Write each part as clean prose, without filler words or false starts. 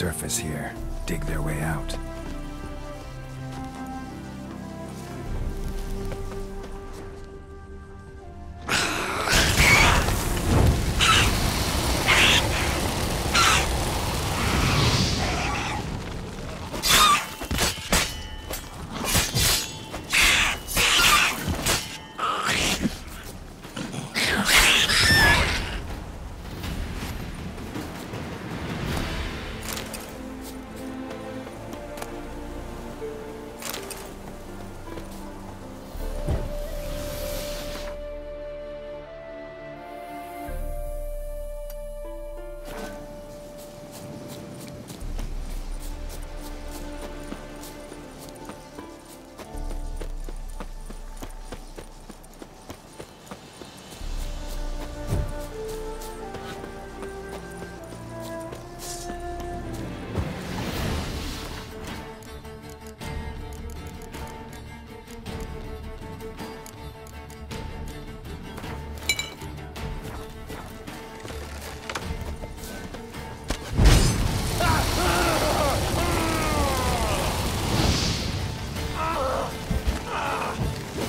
surface here, dig their way out.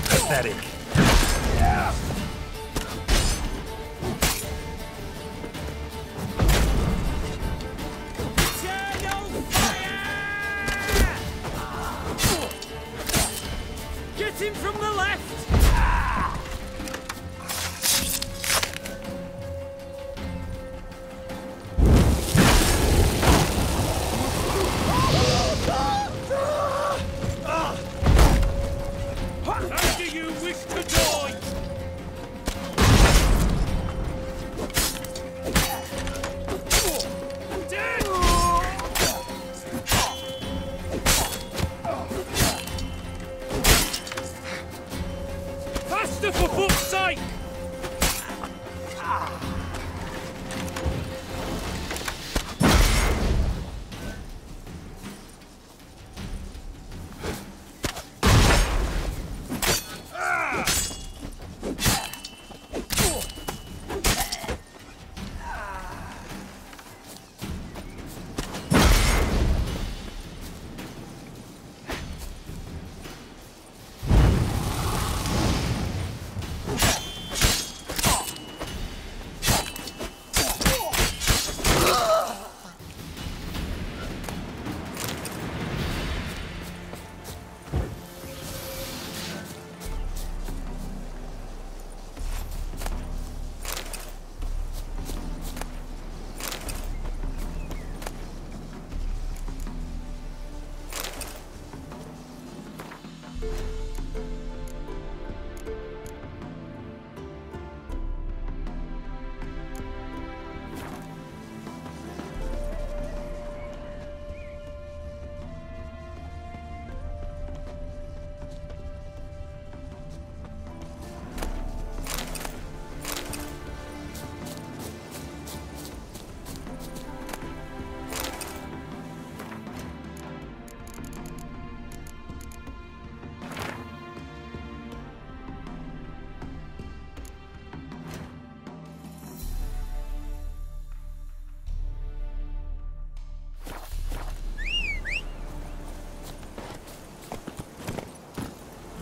Pathetic. Get him from the left! How do you wish to die? Dead! Faster, for fuck's sake!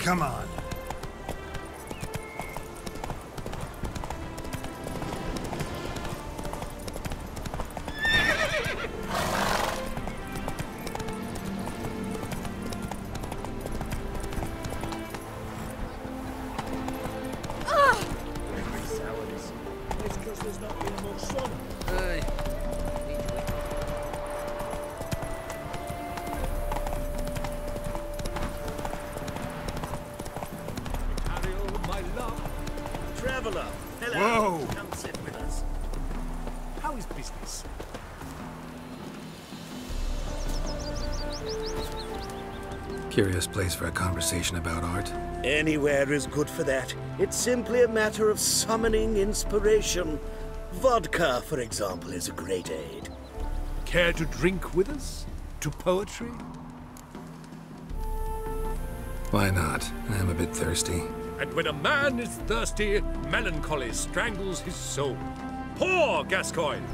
Come on. It's because there's not been much sun. Traveller, hello. Whoa. Come sit with us. How is business? Curious place for a conversation about art. Anywhere is good for that. It's simply a matter of summoning inspiration. Vodka, for example, is a great aid. Care to drink with us? To poetry? Why not? I'm a bit thirsty. And when a man is thirsty, melancholy strangles his soul. Poor Gascoigne!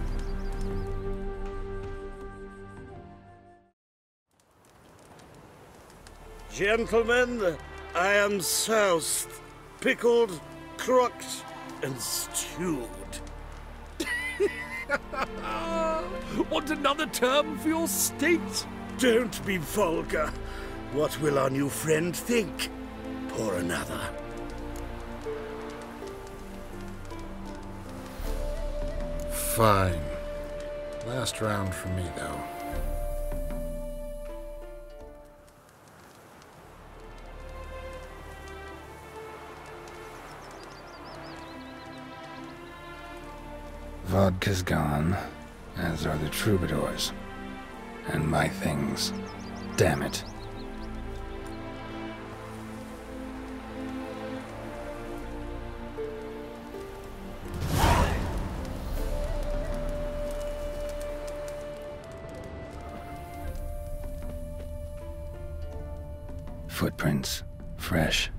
Gentlemen, I am soused, pickled, crocked, and stewed. Want another term for your state? Don't be vulgar. What will our new friend think? Pour another. Fine. Last round for me, though. Vodka's gone, as are the troubadours. And my things. Damn it. Footprints. Fresh.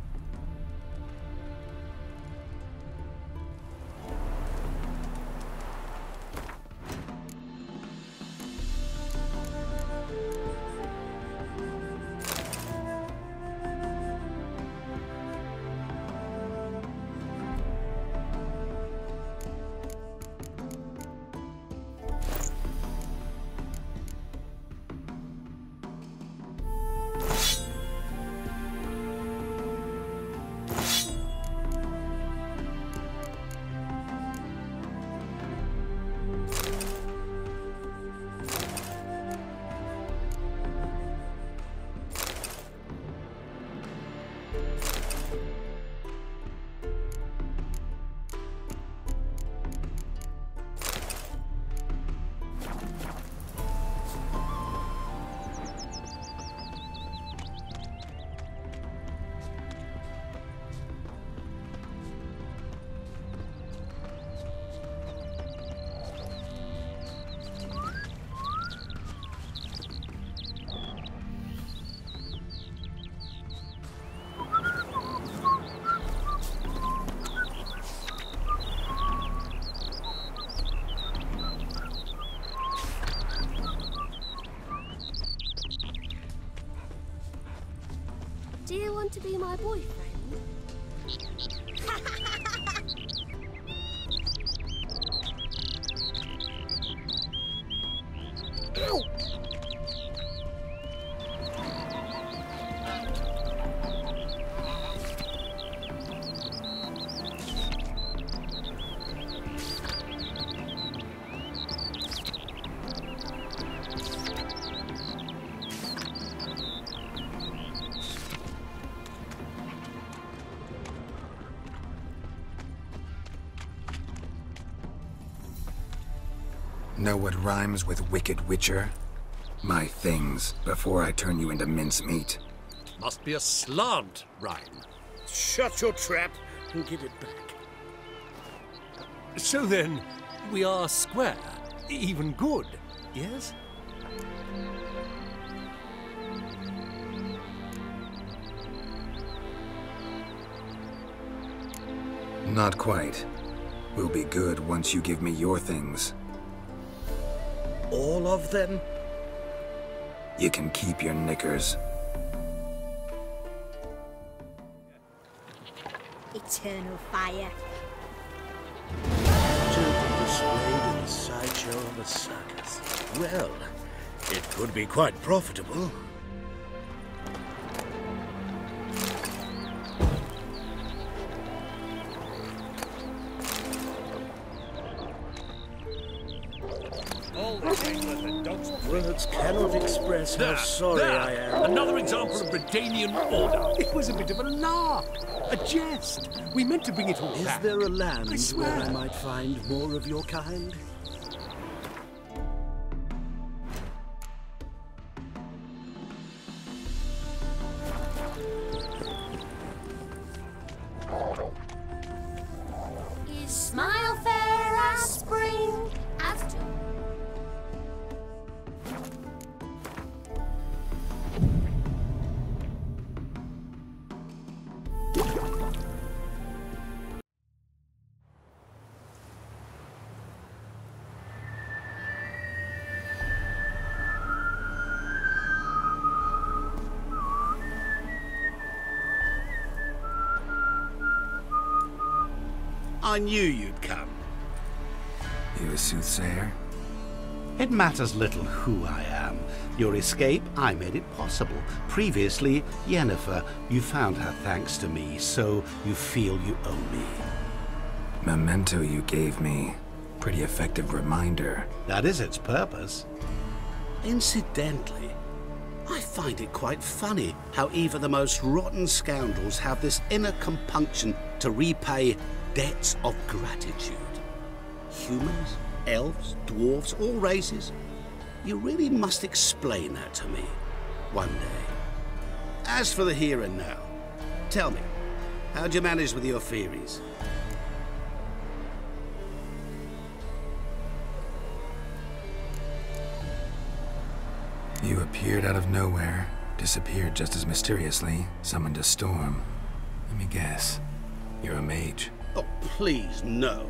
Do you want to be my boyfriend? Know what rhymes with wicked witcher? My things, before I turn you into mincemeat. Must be a slant rhyme. Shut your trap and give it back. So then, we are square, even good, yes? Not quite. We'll be good once you give me your things. All of them? You can keep your knickers. Eternal fire. To be displayed in the sideshow of a circus. Well, it could be quite profitable. Words cannot express how sorry I am. Another example of Redanian order. It was a bit of a lark, a jest. We meant to bring it all back. Is there a land I swear. where I might find more of your kind? Is smile fair as spring after? I knew you'd come. You a soothsayer? It matters little who I am. Your escape, I made it possible. Previously, Yennefer, you found her thanks to me, so you feel you owe me. Memento you gave me. Pretty effective reminder. That is its purpose. Incidentally, I find it quite funny how even the most rotten scoundrels have this inner compunction to repay debts of gratitude. Humans, elves, dwarves, all races. You really must explain that to me one day. As for the here and now, tell me, how'd you manage with your theories? You appeared out of nowhere, disappeared just as mysteriously, summoned a storm. Let me guess. You're a mage. Oh, please, no.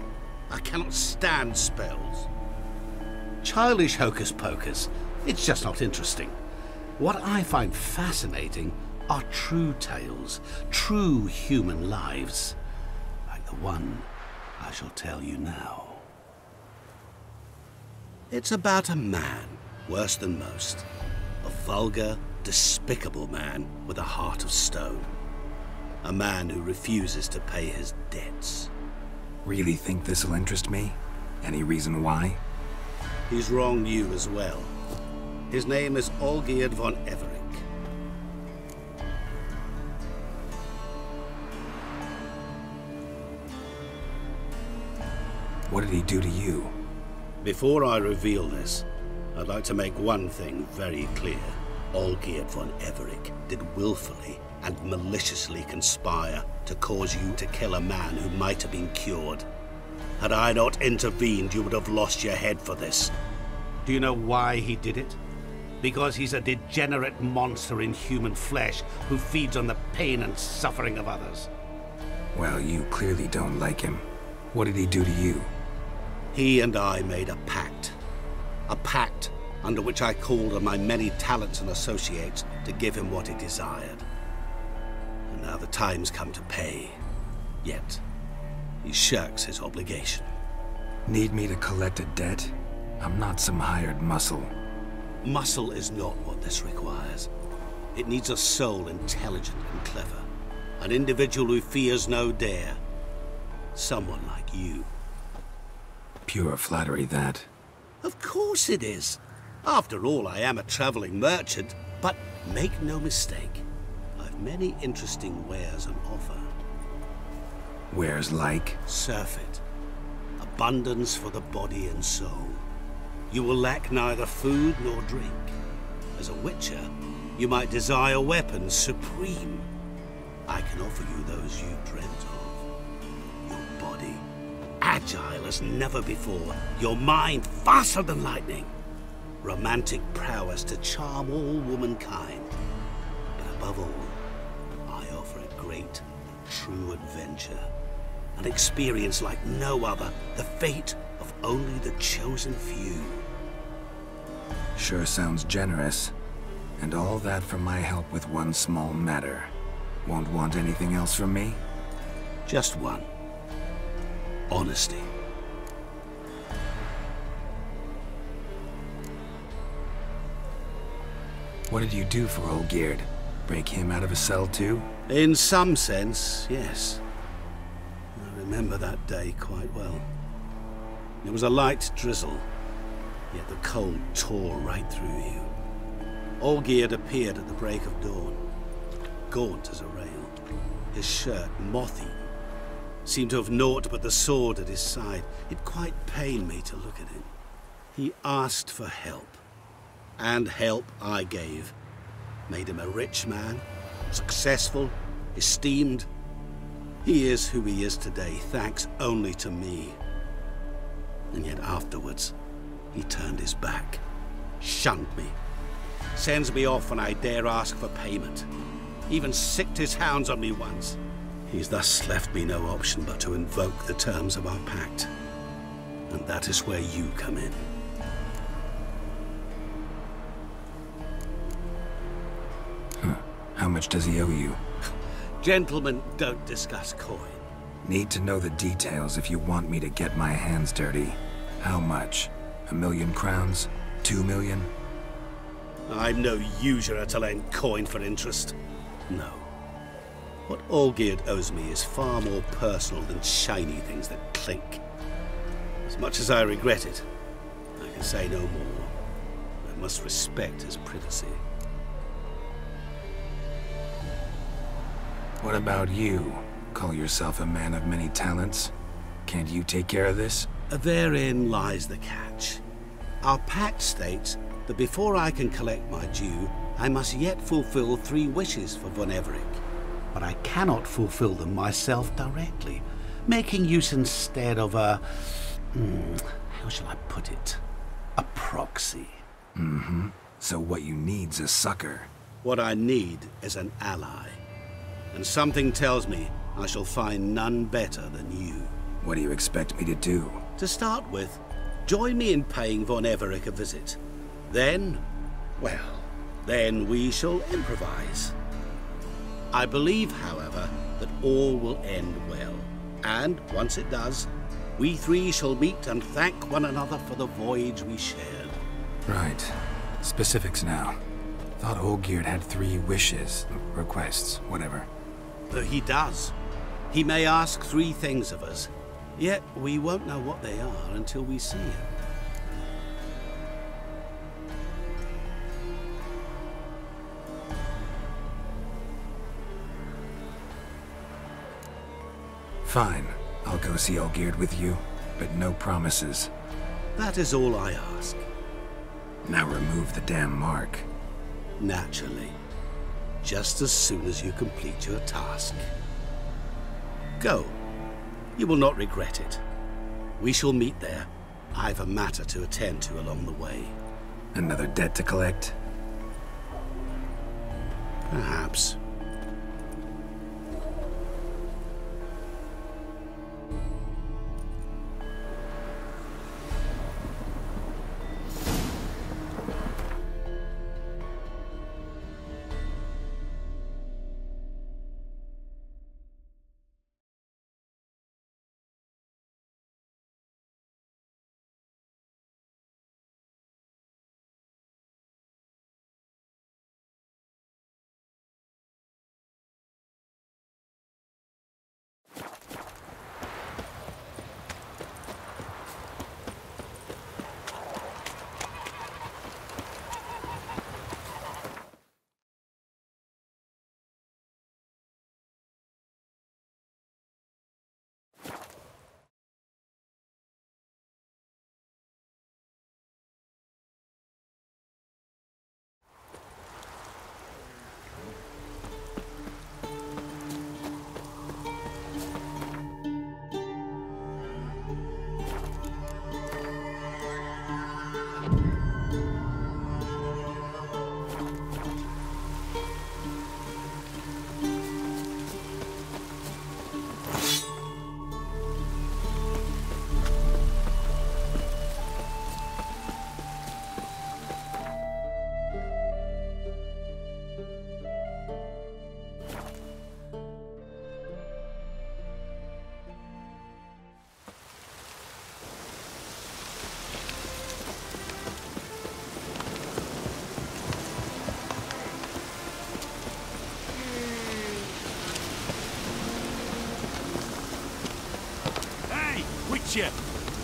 I cannot stand spells. Childish hocus-pocus. It's just not interesting. What I find fascinating are true tales, true human lives, like the one I shall tell you now. It's about a man, worse than most. A vulgar, despicable man with a heart of stone. A man who refuses to pay his debts. Really think this'll interest me? Any reason why? He's wronged you as well. His name is Olgierd von Everec. What did he do to you? Before I reveal this, I'd like to make one thing very clear. Olgierd von Everec did willfully and maliciously conspire to cause you to kill a man who might have been cured. Had I not intervened, you would have lost your head for this. Do you know why he did it? Because he's a degenerate monster in human flesh who feeds on the pain and suffering of others. Well, you clearly don't like him. What did he do to you? He and I made a pact. A pact under which I called on my many talents and associates to give him what he desired. And now the time's come to pay. Yet, he shirks his obligation. Need me to collect a debt? I'm not some hired muscle. Muscle is not what this requires. It needs a soul intelligent and clever. An individual who fears no dare. Someone like you. Pure flattery, that. Of course it is. After all, I am a traveling merchant. But make no mistake, I've many interesting wares on offer. Wares like? Surfeit. Abundance for the body and soul. You will lack neither food nor drink. As a witcher, you might desire weapons supreme. I can offer you those you dreamt of. Your body, agile as never before. Your mind, faster than lightning. Romantic prowess to charm all womankind. But above all, I offer a great, true adventure. An experience like no other. The fate of only the chosen few. Sure sounds generous. And all that for my help with one small matter. Won't want anything else from me? Just one. Honesty. What did you do for Olgierd? Break him out of a cell too? In some sense, yes. I remember that day quite well. It was a light drizzle, yet the cold tore right through you. Olgierd appeared at the break of dawn, gaunt as a rail, his shirt moth-eaten. Seemed to have naught but the sword at his side. It quite pained me to look at him. He asked for help, and help I gave. Made him a rich man, successful, esteemed. He is who he is today, thanks only to me. And yet afterwards, he turned his back, shunned me, sends me off when I dare ask for payment, even sicked his hounds on me once. He's thus left me no option but to invoke the terms of our pact. And that is where you come in. How much does he owe you? Gentlemen don't discuss coin. Need to know the details if you want me to get my hands dirty. How much? 1,000,000 crowns? 2,000,000? I'm no usurer to lend coin for interest. No. What Olgierd owes me is far more personal than shiny things that clink. As much as I regret it, I can say no more. I must respect his privacy. What about you? Call yourself a man of many talents? Can't you take care of this? Therein lies the catch. Our pact states that before I can collect my due, I must yet fulfill 3 wishes for Von Everec. But I cannot fulfill them myself directly, making use instead of a... how shall I put it? A proxy. Mm-hmm. So what you need's a sucker. What I need is an ally. And something tells me I shall find none better than you. What do you expect me to do? To start with, join me in paying Von Everec a visit. Then, well, then we shall improvise. I believe, however, that all will end well. And once it does, we 3 shall meet and thank one another for the voyage we shared. Right. Specifics now. Thought Olgierd had 3 wishes, requests, whatever. He does. He may ask 3 things of us, yet we won't know what they are until we see him. Fine. I'll go see Olgierd with you, but no promises. That is all I ask. Now remove the damn mark. Naturally. Just as soon as you complete your task. Go. You will not regret it. We shall meet there. I've a matter to attend to along the way. Another debt to collect? Perhaps.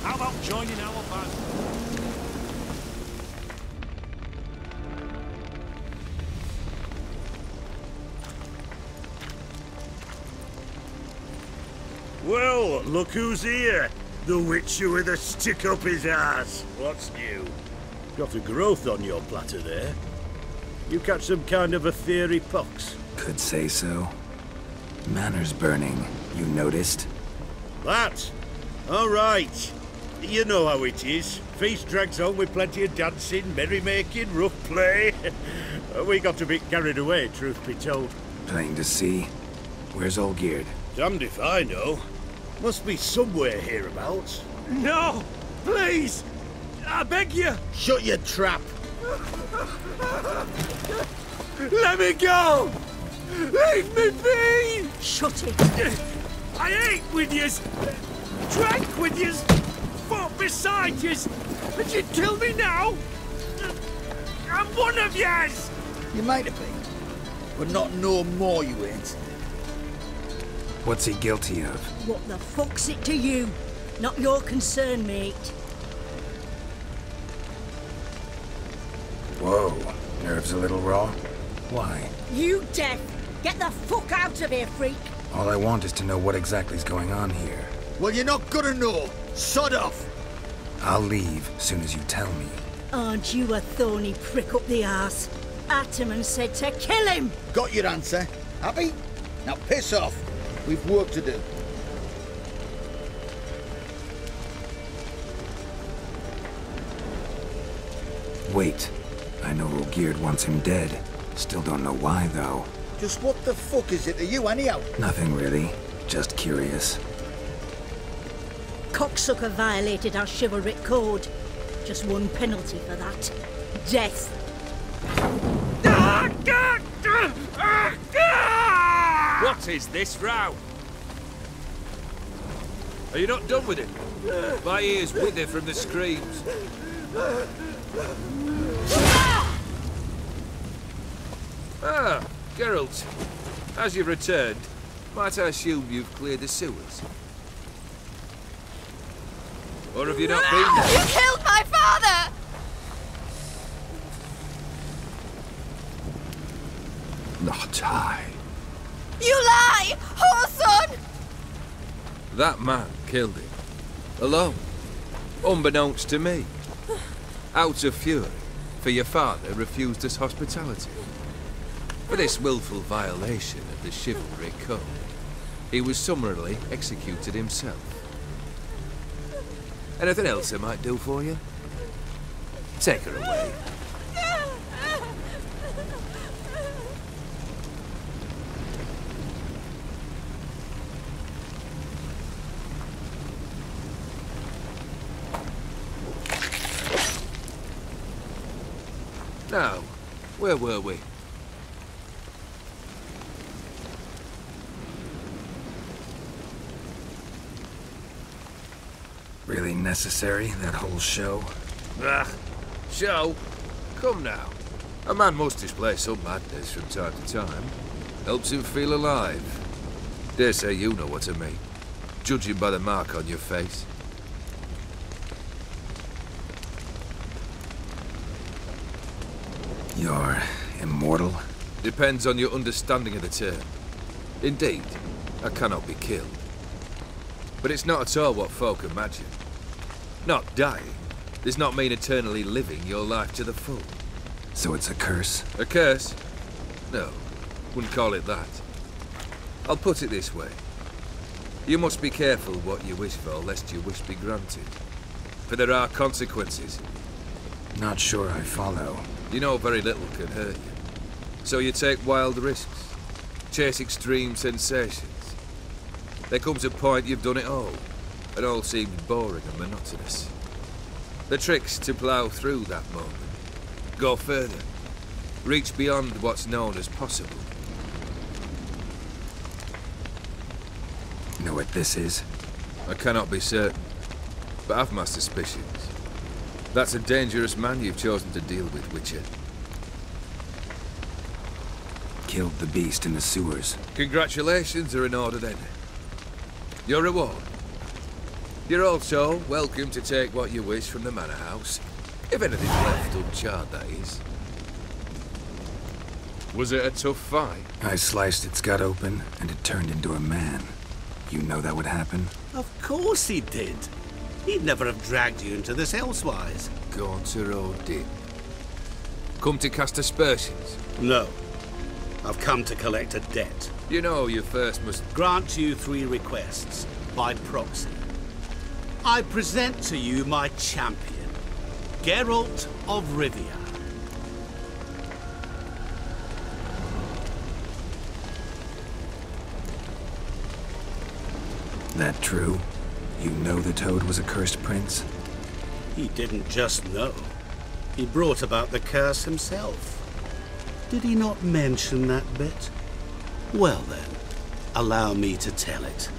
How about joining our band? Well, look who's here. The Witcher with a stick up his ass. What's new? Got a growth on your platter there. You catch some kind of a fiery pox? Could say so. Manners burning, you noticed? That? All right. You know how it is. Feast drags on with plenty of dancing, merrymaking, rough play. We got a bit carried away, truth be told. Plain to see. Where's Olgierd? Damned if I know. Must be somewhere hereabouts. No! Please! I beg you! Shut your trap! Let me go! Leave me be! Shut it! I ate with yous, drank with yous, fought beside yous, and you tell me now? I'm one of yous! You might have been, but not no more you ain't. What's he guilty of? What the fuck's it to you? Not your concern, mate. Whoa, nerves a little raw? Why? You deaf! Get the fuck out of here, freak! All I want is to know what exactly is going on here. Well, you're not gonna know. Sod off! I'll leave as soon as you tell me. Aren't you a thorny prick up the arse? Ataman said to kill him! Got your answer. Happy? Now piss off. We've work to do. Wait. I know Rogeard wants him dead. Still don't know why, though. Just what the fuck is it to you, anyhow? Nothing really. Just curious. Cocksucker violated our chivalric code. Just one penalty for that. Death. What is this row? Are you not done with it? My ears wither from the screams. Ah, Geralt. As you've returned, might I assume you've cleared the sewers? Or have you not been there? You killed my father! Not I. You lie! Whoreson! That man killed him. Alone. Unbeknownst to me. Out of fury, for your father refused us hospitality. For this willful violation of the chivalry code, he was summarily executed himself. Anything else I might do for you? Take her away. Now, where were we? Really necessary, that whole show? Ah, show? Come now. A man must display some madness from time to time. Helps him feel alive. Dare say you know what I mean, judging by the mark on your face. You're immortal? Depends on your understanding of the term. Indeed, I cannot be killed. But it's not at all what folk imagine. Not dying does not mean eternally living your life to the full. So it's a curse? A curse? No, wouldn't call it that. I'll put it this way. You must be careful what you wish for, lest your wish be granted. For there are consequences. Not sure I follow. You know very little can hurt you. So you take wild risks, chase extreme sensations. There comes a point you've done it all, and all seems boring and monotonous. The trick's to plough through that moment, go further, reach beyond what's known as possible. Know what this is? I cannot be certain, but I've my suspicions. That's a dangerous man you've chosen to deal with, Witcher. Killed the beast in the sewers. Congratulations are in order then. Your reward. You're also welcome to take what you wish from the manor house. If anything's left uncharred, that is. Was it a tough fight? I sliced its gut open, and it turned into a man. You know that would happen? Of course he did. He'd never have dragged you into this elsewise. Gauntero did. Come to cast aspersions? No. I've come to collect a debt. You know you first must... Grant you 3 requests, by proxy. I present to you my champion, Geralt of Rivia. That true? You know the Toad was a cursed prince? He didn't just know. He brought about the curse himself. Did he not mention that bit? Well then, allow me to tell it.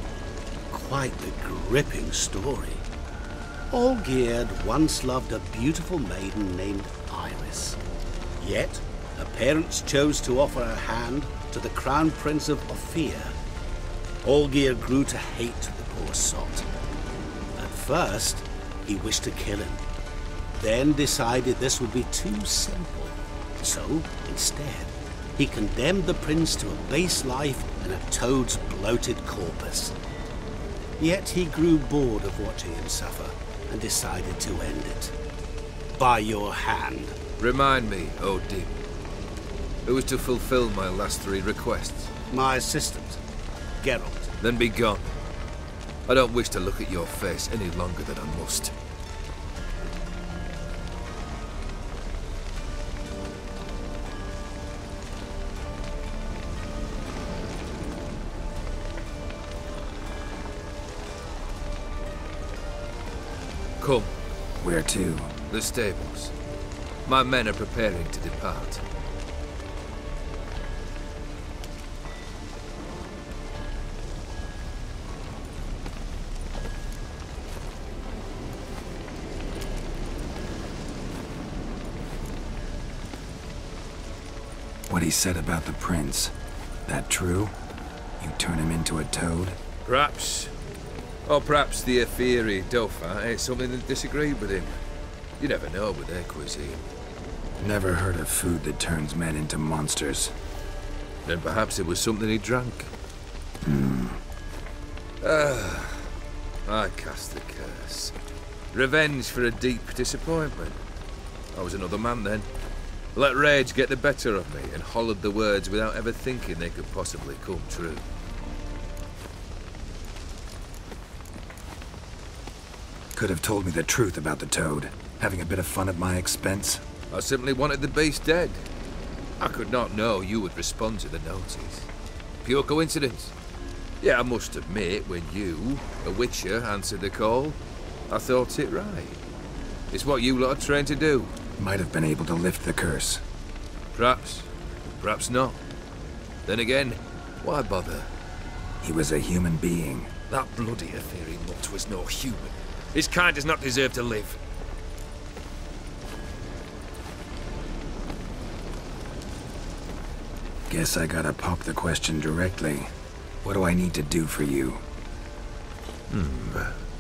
quite the gripping story. Olgierd once loved a beautiful maiden named Iris. Yet, her parents chose to offer her hand to the Crown Prince of Ophir. Olgierd grew to hate the poor sot. At first, he wished to kill him, then decided this would be too simple. So, instead, he condemned the prince to a base life in a toad's bloated corpus. Yet he grew bored of watching him suffer and decided to end it. By your hand. Remind me, Odin, who was to fulfill my last 3 requests? My assistant, Geralt. Then be gone. I don't wish to look at your face any longer than I must. Come. Where to? The stables. My men are preparing to depart. What he said about the prince, that true? You turn him into a toad? Perhaps. Or perhaps the Ophiri Dauphin ate something that disagreed with him. You never know with their cuisine. Never heard of food that turns men into monsters. Then perhaps it was something he drank. I cast the curse. Revenge for a deep disappointment. I was another man then. Let rage get the better of me and hollered the words without ever thinking they could possibly come true. Could have told me the truth about the toad, having a bit of fun at my expense. I simply wanted the beast dead. I could not know you would respond to the notice. Pure coincidence. Yeah, I must admit, when you, a witcher, answered the call, I thought it right. It's what you lot are trained to do. Might have been able to lift the curse. Perhaps. Perhaps not. Then again, why bother? He was a human being. That bloody Ophiri mutt was no human. His kind does not deserve to live. Guess I gotta pop the question directly. What do I need to do for you?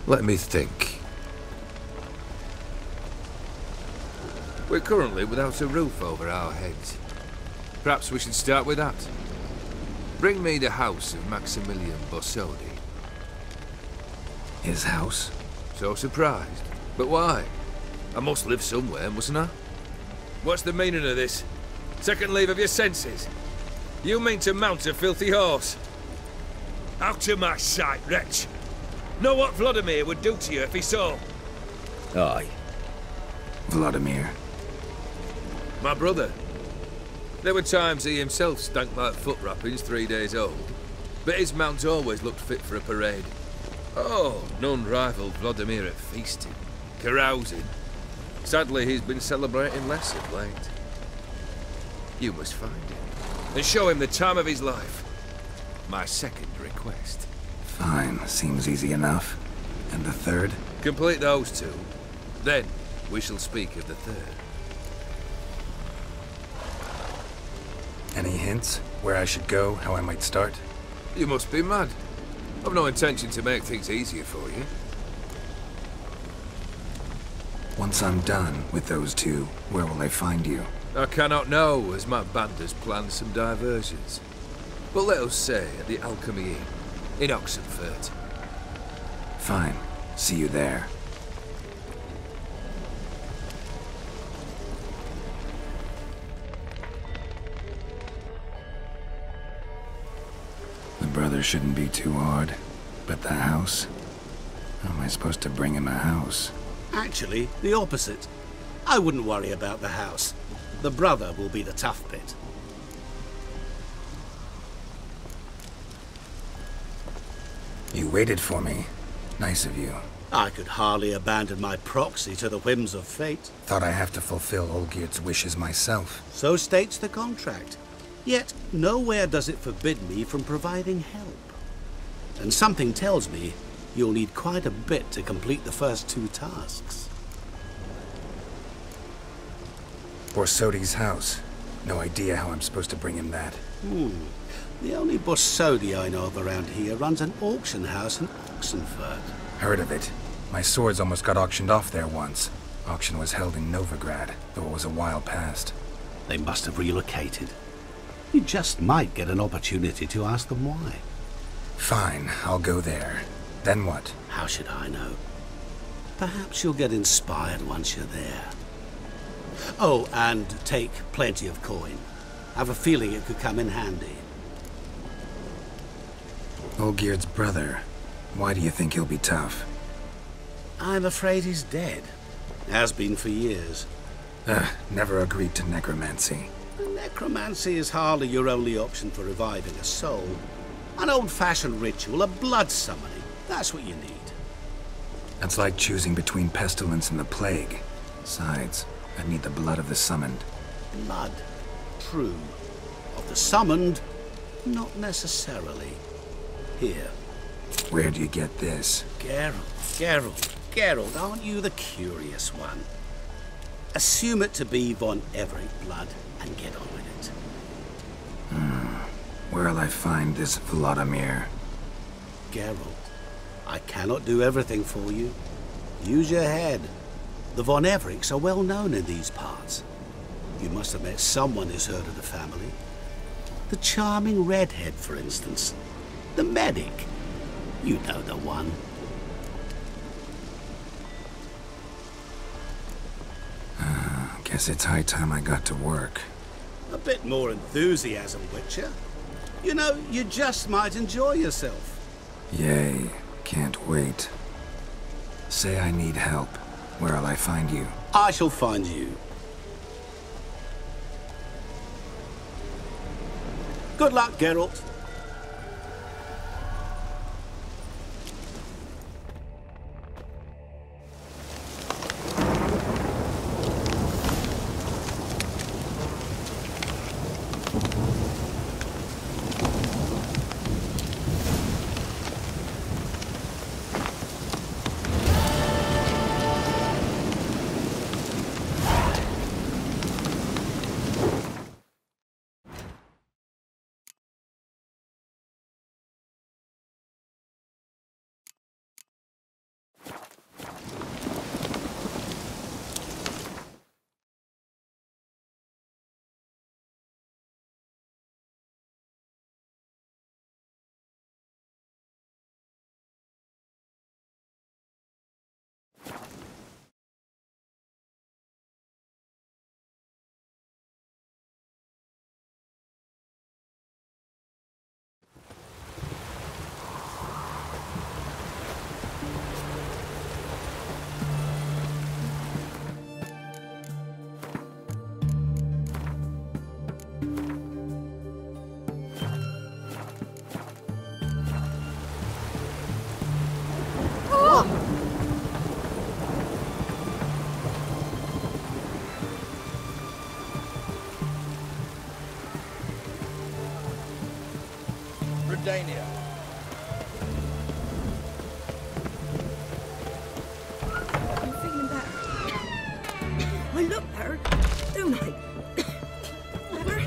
Let me think. We're currently without a roof over our heads. Perhaps we should start with that. Bring me the house of Maximilian Bossodi. His house? So surprised. But why? I must live somewhere, mustn't I? What's the meaning of this? Second leave of your senses? You mean to mount a filthy horse? Out of my sight, wretch. Know what Vladimir would do to you if he saw? Aye. Vladimir. My brother. There were times he himself stank like foot wrappings 3 days old, but his mount always looked fit for a parade. Oh, none rivaled Vladimir at feasting, carousing. Sadly, he's been celebrating less of late. You must find him, and show him the time of his life. My second request. Fine, seems easy enough. And the third? Complete those 2. Then, we shall speak of the third. Any hints? Where I should go? How I might start? You must be mad. I've no intention to make things easier for you. Once I'm done with those 2, where will I find you? I cannot know, as my band has planned some diversions. But let us say at the Alchemy Inn, in Oxenfurt. Fine. See you there. The brother shouldn't be too hard. But the house? How am I supposed to bring him a house? Actually, the opposite. I wouldn't worry about the house. The brother will be the tough bit. You waited for me. Nice of you. I could hardly abandon my proxy to the whims of fate. Thought I have to fulfill Olgierd's wishes myself. So states the contract. Yet, nowhere does it forbid me from providing help. And something tells me you'll need quite a bit to complete the first 2 tasks. Borsodi's house. No idea how I'm supposed to bring him that. The only Borsodi I know of around here runs an auction house in Oxenfurt. Heard of it. My swords almost got auctioned off there once. Auction was held in Novigrad, though it was a while past. They must have relocated. You just might get an opportunity to ask them why. Fine, I'll go there. Then what? How should I know? Perhaps you'll get inspired once you're there. Oh, and take plenty of coin. I have a feeling it could come in handy. Olgierd's brother. Why do you think he'll be tough? I'm afraid he's dead. Has been for years. Never agreed to necromancy. Necromancy is hardly your only option for reviving a soul. An old-fashioned ritual, a blood summoning. That's what you need. That's like choosing between pestilence and the plague. Besides, I'd need the blood of the summoned. Blood. True. Of the summoned, not necessarily. Here. Where do you get this? Geralt, aren't you the curious one? Assume it to be von Everett blood and get on with it. Where'll I find this Vladimir? Geralt, I cannot do everything for you. Use your head. The von Evericks are well known in these parts. You must have met someone who's heard of the family. The charming redhead, for instance. The medic. You know the one. Guess it's high time I got to work. A bit more enthusiasm, Witcher. You know, you just might enjoy yourself. Yay. Can't wait. Say I need help. Where'll I find you? I shall find you. Good luck, Geralt. Dania. I'm feeling better. I look better, don't I? Better?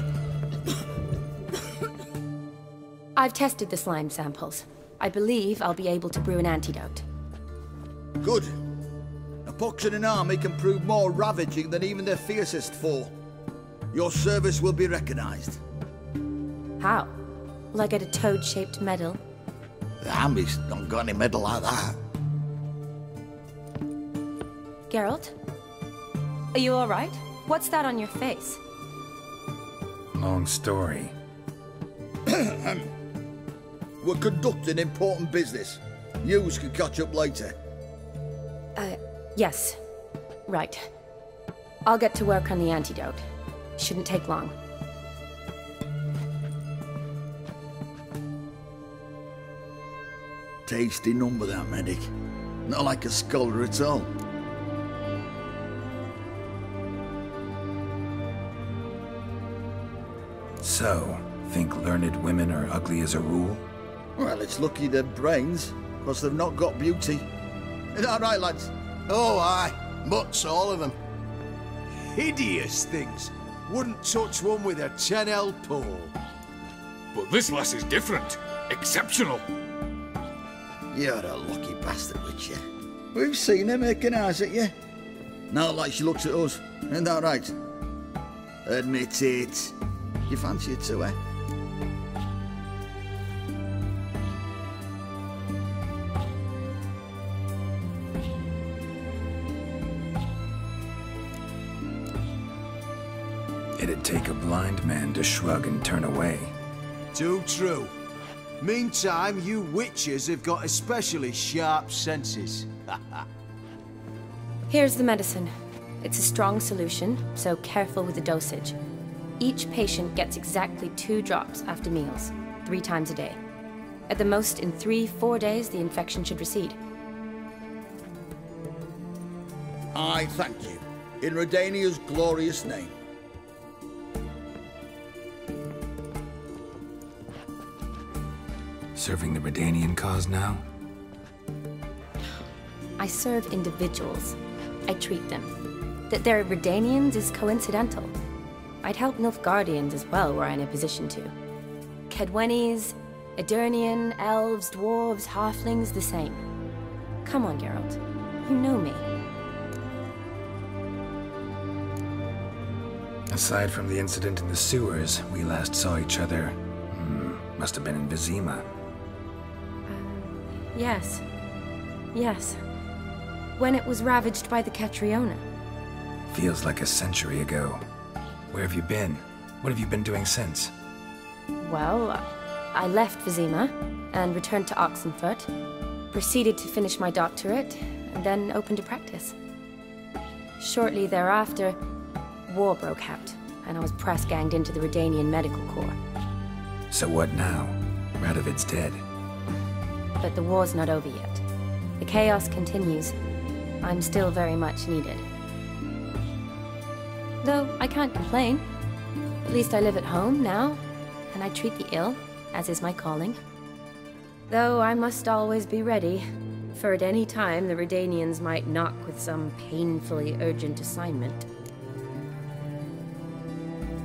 I've tested the slime samples. I believe I'll be able to brew an antidote. Good. A pox in an army can prove more ravaging than even their fiercest foe. Your service will be recognized. How? Will I get a toad-shaped medal? The army's not got any medal like that. Geralt? Are you all right? What's that on your face? Long story. We're conducting important business. Yous can catch up later. Yes. Right. I'll get to work on the antidote. Shouldn't take long. Tasty number, that medic. Not like a scholar at all. So, think learned women are ugly as a rule? Well, it's lucky they're brains. because they've not got beauty. Is that right, lads? Oh, aye. Mutts, all of them. Hideous things. Wouldn't touch one with a 10L pole. But this lass is different. Exceptional. You're a lucky bastard, Witcher. We've seen her making eyes at you. Not like she looks at us. Isn't that right? Admit it. You fancy it too, eh? It'd take a blind man to shrug and turn away. Too true. Meantime, you witches have got especially sharp senses. Here's the medicine. It's a strong solution, so careful with the dosage. Each patient gets exactly 2 drops after meals, 3 times a day. At the most, in 3-4 days, the infection should recede. I thank you. In Redania's glorious name. Serving the Redanian cause now? I serve individuals. I treat them. That they're Redanians is coincidental. I'd help Nilfgaardians as well were I in a position to. Kedwenis, Edirnian, elves, dwarves, halflings, the same. Come on, Geralt. You know me. Aside from the incident in the sewers, we last saw each other. Must have been in Vizima. Yes. Yes. When it was ravaged by the Catriona. Feels like a century ago. Where have you been? What have you been doing since? Well, I left Vizima and returned to Oxenfurt, proceeded to finish my doctorate, and then opened a practice. Shortly thereafter, war broke out, and I was press-ganged into the Redanian Medical Corps. So what now? Radovid's dead. But the war's not over yet. The chaos continues. I'm still very much needed. Though I can't complain. At least I live at home now, and I treat the ill, as is my calling. Though I must always be ready, for at any time the Redanians might knock with some painfully urgent assignment.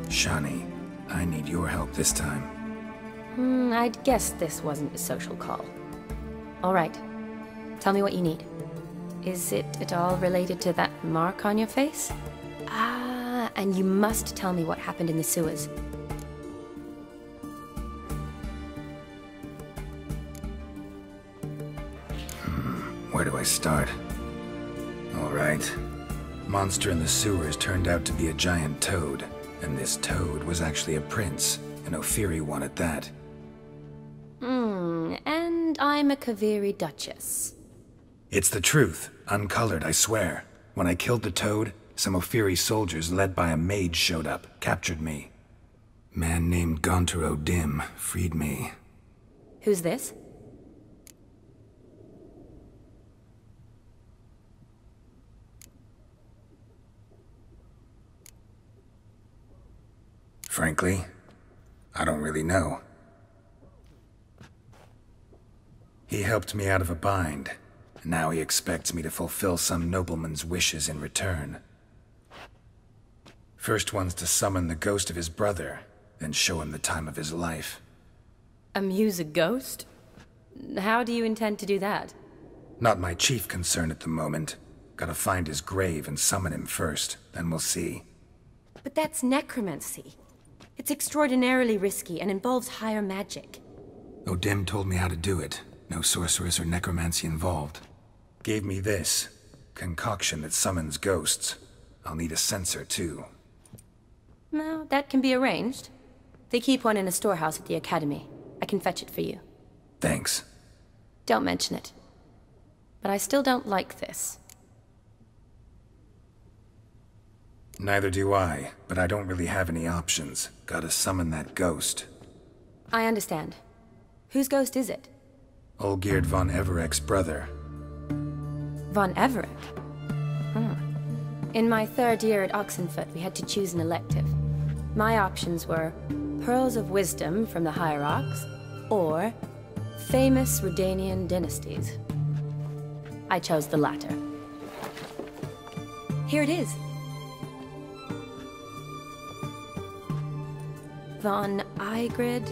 Shani, I need your help this time. I'd guess this wasn't a social call. All right. Tell me what you need. Is it at all related to that mark on your face? Ah, and you must tell me what happened in the sewers. Where do I start? All right. Monster in the sewers turned out to be a giant toad, and this toad was actually a prince, an Ophiri one at that. And I'm a Kaviri Duchess. It's the truth, uncolored, I swear. When I killed the toad, some Ophiri soldiers led by a mage showed up, captured me. Man named Gontaro Dim freed me. Who's this? Frankly, I don't really know. He helped me out of a bind. Now he expects me to fulfill some nobleman's wishes in return. First one's to summon the ghost of his brother, then show him the time of his life. Amuse a ghost? How do you intend to do that? Not my chief concern at the moment. Gotta find his grave and summon him first, then we'll see. But that's necromancy. It's extraordinarily risky and involves higher magic. Odim told me how to do it. No sorceress or necromancy involved. Gave me this concoction that summons ghosts. I'll need a censer, too. No, that can be arranged. They keep one in a storehouse at the academy. I can fetch it for you. Thanks. Don't mention it. But I still don't like this. Neither do I, but I don't really have any options. Gotta summon that ghost. I understand. Whose ghost is it? Olgierd von Everek's brother. Von Everek? In my 3rd year at Oxenfurt, we had to choose an elective. My options were Pearls of Wisdom from the Hierarchs, or Famous Redanian dynasties. I chose the latter. Here it is. Von Igrid,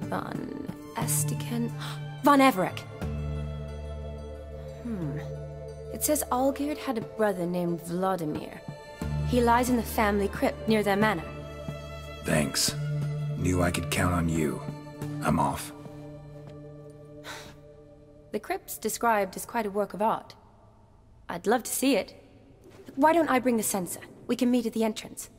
Von Estiken, Von Everett. It says Olgierd had a brother named Vladimir. He lies in the family crypt near their manor. Thanks. Knew I could count on you. I'm off. The crypt's described as quite a work of art. I'd love to see it. Why don't I bring the censer? We can meet at the entrance.